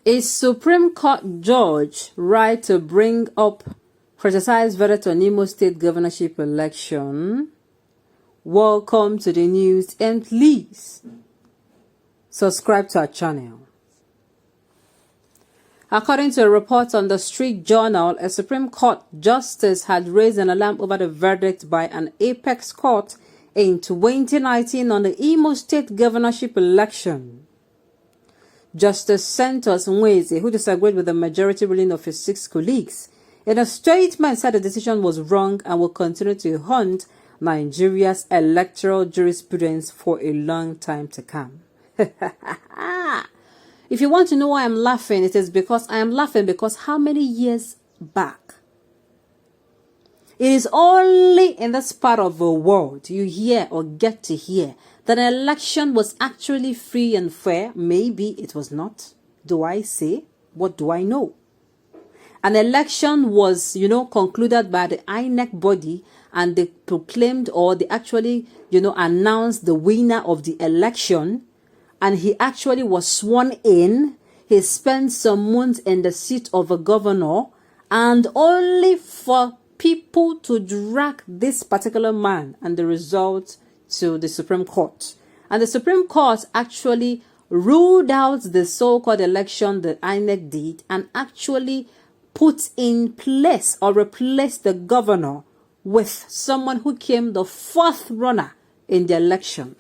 Is Supreme Court judge right to bring up criticized verdict on Imo State governorship election? Welcome to the news, and please subscribe to our channel. According to a report on the Street Journal, a Supreme Court justice had raised an alarm over the verdict by an apex court in 2019 on the Imo State governorship election. Justice Santos Nweze, who disagreed with the majority ruling of his 6 colleagues, in a statement said the decision was wrong and will continue to haunt Nigeria's electoral jurisprudence for a long time to come. If you want to know why I'm laughing, it is because I am laughing because how many years back? It is only in this part of the world you hear or get to hear that an election was actually free and fair. Maybe it was not. Do I say? What do I know? An election was, concluded by the INEC body, and they proclaimed, or they actually, announced the winner of the election, and he actually was sworn in. He spent some months in the seat of a governor, and only for people to drag this particular man and the result to the Supreme Court. And the Supreme Court actually ruled out the so-called election that INEC did and actually put in place or replaced the governor with someone who came the 4th runner in the election.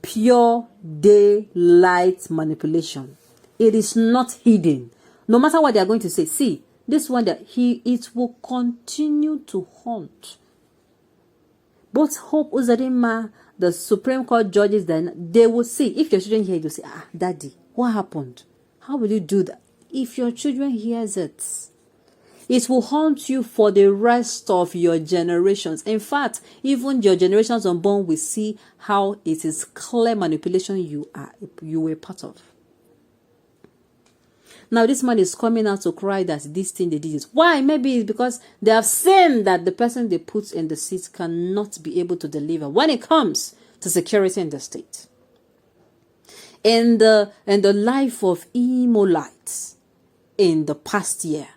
Pure daylight manipulation. It is not hidden. No matter what they are going to say. See, this one it will continue to haunt. Both Hope Uzodinma, the Supreme Court judges, then they will see. If your children hear it, they'll say, Daddy, what happened? How will you do that? If your children hears it, it will haunt you for the rest of your generations. In fact, even your generations unborn will see how it is clear manipulation you were part of. Now this man is coming out to cry that this thing they did. Why? Maybe it's because they have seen that the person they put in the seat cannot be able to deliver when it comes to security in the state. In the life of Imolites in the past year,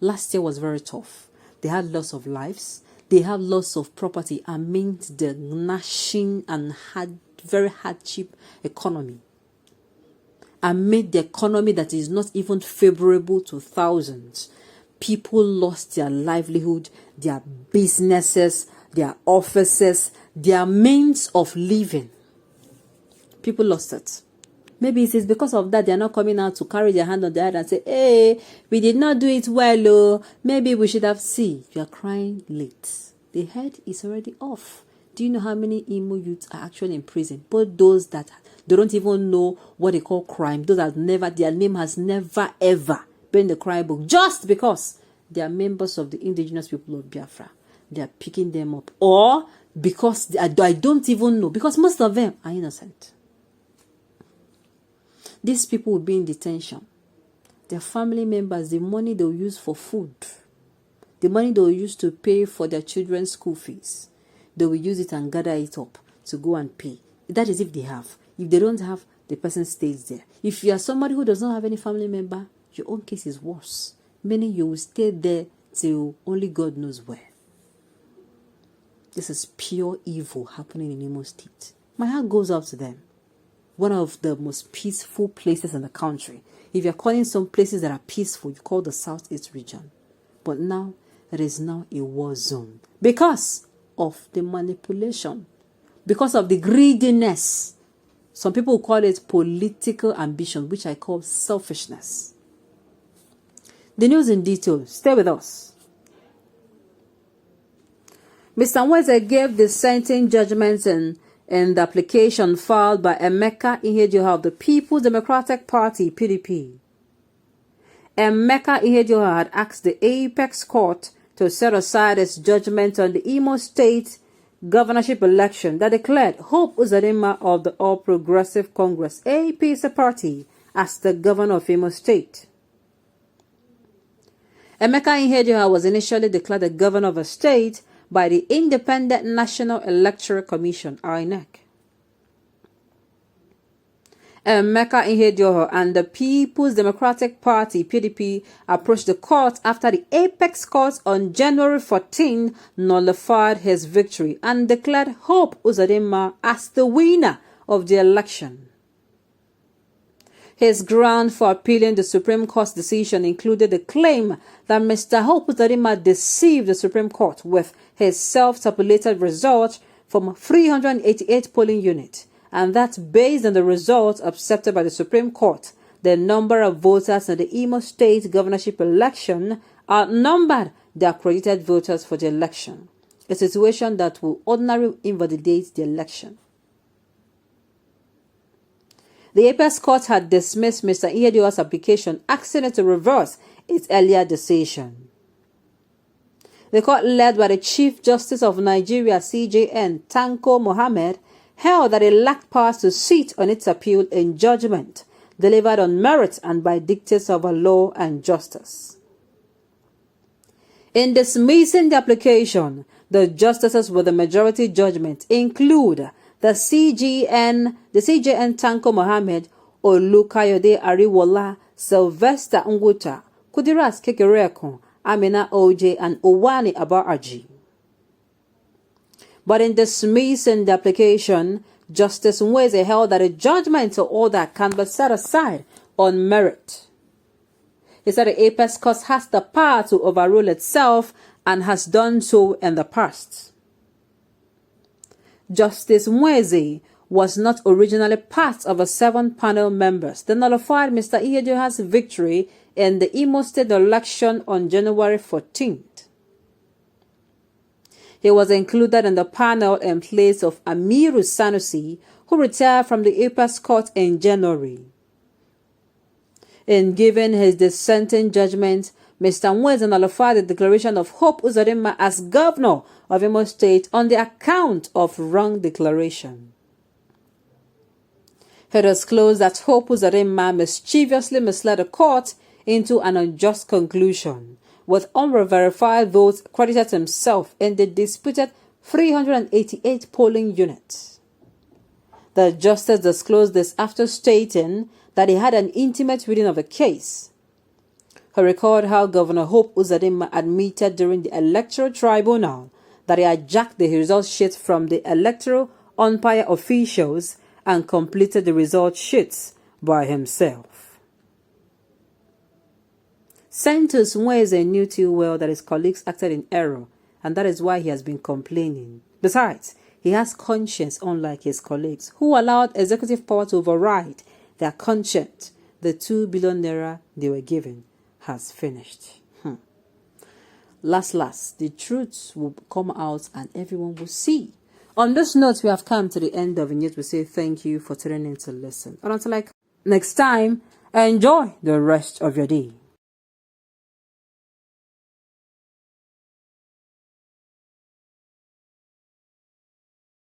last year was very tough. They had loss of lives. They had loss of property amidst the gnashing and very hardship economy. Amid the economy that is not even favorable to thousands. People lost their livelihood, their businesses, their offices, their means of living. People lost it. Maybe it is because of that they are not coming out to carry their hand on their head and say, hey, we did not do it well, oh. Maybe we should have seen. You are crying late. The head is already off. Do you know how many Imo youths are actually in prison? But those that they don't even know what they call crime. Those that their name has never ever been in the crime book. Just because they are members of the indigenous people of Biafra. They are picking them up. Or because I don't even know. Because most of them are innocent. These people will be in detention. Their family members, the money they will use for food. The money they will use to pay for their children's school fees. They will use it and gather it up to go and pay. That is if they have. If they don't have, the person stays there. If you are somebody who does not have any family member, your own case is worse. Meaning you will stay there till only God knows where. This is pure evil happening in Imo State. My heart goes out to them. One of the most peaceful places in the country. If you're calling some places that are peaceful, you call the Southeast region. But now, it is now a war zone. Because of the manipulation. Because of the greediness. Some people call it political ambition, which I call selfishness. The news in detail. Stay with us. Mr. Nweze gave the sentencing judgments in the application filed by Emeka Ihedioha of the People's Democratic Party, PDP. Emeka Ihedioha had asked the Apex Court to set aside its judgment on the Imo State governorship election that declared Hope Uzodinma of the All Progressive Congress, APC party, as the governor of Imo State. Emeka Ihedioha was initially declared the governor of the state by the Independent National Electoral Commission, INEC. Emeka Ihedioha and the People's Democratic Party (PDP) approached the court after the Apex Court on January 14 nullified his victory and declared Hope Uzodinma as the winner of the election. His ground for appealing the Supreme Court's decision included the claim that Mr. Hope Uzodinma deceived the Supreme Court with his self-tabulated result from 388 polling units, and that based on the results accepted by the Supreme Court, the number of voters in the Imo State governorship election outnumbered the accredited voters for the election, a situation that will ordinarily invalidate the election. The Apex Court had dismissed Mr. Ihedioha's application, asking it to reverse its earlier decision. The court, led by the Chief Justice of Nigeria (CJN) Tanko Mohammed, held that it lacked powers to sit on its appeal in judgment delivered on merit and by dictates of law and justice. In dismissing the application, the justices with the majority judgment include the CJN Tanko Mohammed, Olukayode Ariwola, Sylvester Nguta, Kudirat Kekereekun, Amina OJ, and Owani Abaraji. But in dismissing the application, Justice Nweze held that a judgment or order can be set aside on merit. He said the Apex Court has the power to overrule itself and has done so in the past. Justice Nweze was not originally part of the 7 panel members that nullified Mr. Ihedioha's victory in the Imo State election on January 14th. He was included in the panel in place of Amiru Sanusi, who retired from the Apex Court in January. In giving his dissenting judgment, Mr. Nweze nullified the declaration of Hope Uzodinma as governor of Imo State on the account of wrong declaration. He disclosed that Hope Uzodinma mischievously misled the court into an unjust conclusion, with unverified votes credited himself in the disputed 388 polling units. The justice disclosed this after stating that he had an intimate reading of the case. He recalled how Governor Hope Uzodinma admitted during the electoral tribunal that he hijacked the result sheet from the electoral umpire officials and completed the result sheets by himself. Santos Nweze knew too well that his colleagues acted in error, and that is why he has been complaining. Besides, he has conscience unlike his colleagues, who allowed executive power to override their conscience. The 2 billion naira they were given has finished. Last, the truth will come out and everyone will see. On this note, we have come to the end of the news. We say thank you for tuning in to listen. And until next time, enjoy the rest of your day.